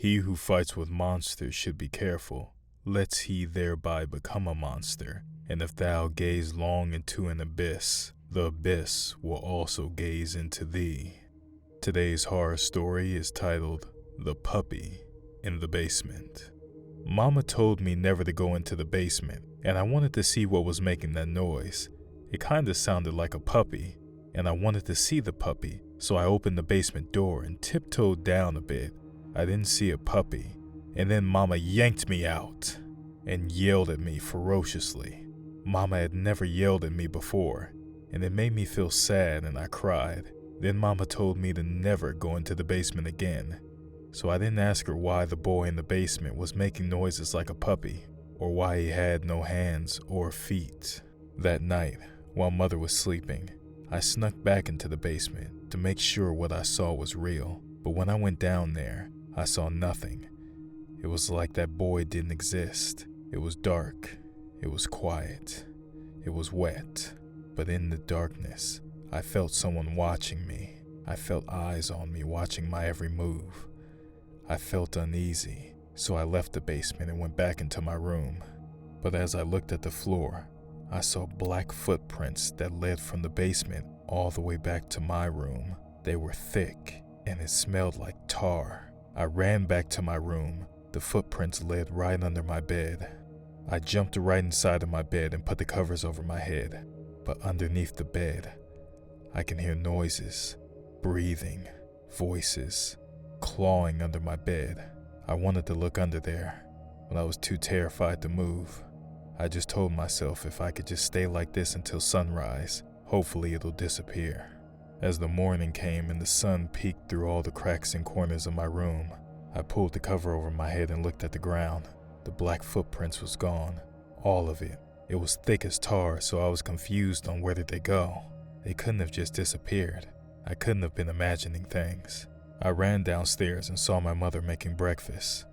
He who fights with monsters should be careful, lest he thereby become a monster. And if thou gaze long into an abyss, the abyss will also gaze into thee. Today's horror story is titled The Puppy in the Basement. Mama told me never to go into the basement, and I wanted to see what was making that noise. It kinda sounded like a puppy, and I wanted to see the puppy, so I opened the basement door and tiptoed down a bit. I didn't see a puppy, and then Mama yanked me out and yelled at me ferociously. Mama had never yelled at me before, and it made me feel sad, and I cried. Then Mama told me to never go into the basement again, so I didn't ask her why the boy in the basement was making noises like a puppy, or why he had no hands or feet. That night, while Mother was sleeping, I snuck back into the basement to make sure what I saw was real, but when I went down there, I saw nothing. It was like that boy didn't exist. It was dark, it was quiet, it was wet, but in the darkness, I felt someone watching me. I felt eyes on me watching my every move. I felt uneasy, so I left the basement and went back into my room. But as I looked at the floor, I saw black footprints that led from the basement all the way back to my room. They were thick, and it smelled like tar. I ran back to my room. The footprints led right under my bed. I jumped right inside of my bed and put the covers over my head. But underneath the bed, I can hear noises, breathing, voices, clawing under my bed. I wanted to look under there, but I was too terrified to move. I just told myself if I could just stay like this until sunrise, hopefully it'll disappear. As the morning came and the sun peeked through all the cracks and corners of my room, I pulled the cover over my head and looked at the ground. The black footprints was gone, all of it. It was thick as tar, so I was confused on where did they go. They couldn't have just disappeared. I couldn't have been imagining things. I ran downstairs and saw my mother making breakfast.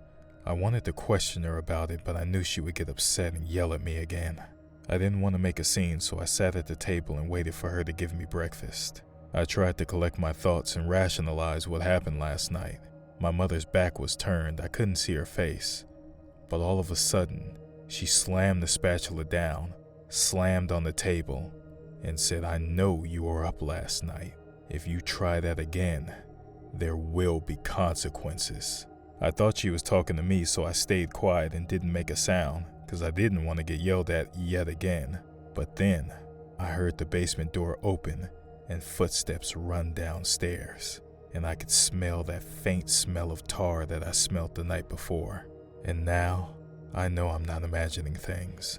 I wanted to question her about it, but I knew she would get upset and yell at me again. I didn't want to make a scene, so I sat at the table and waited for her to give me breakfast. I tried to collect my thoughts and rationalize what happened last night. My mother's back was turned. I couldn't see her face. But all of a sudden, she slammed the spatula down, slammed on the table, and said, "I know you were up last night. If you try that again, there will be consequences." I thought she was talking to me, so I stayed quiet and didn't make a sound, because I didn't want to get yelled at yet again. But then, I heard the basement door open and footsteps run downstairs, and I could smell that faint smell of tar that I smelt the night before. And now, I know I'm not imagining things.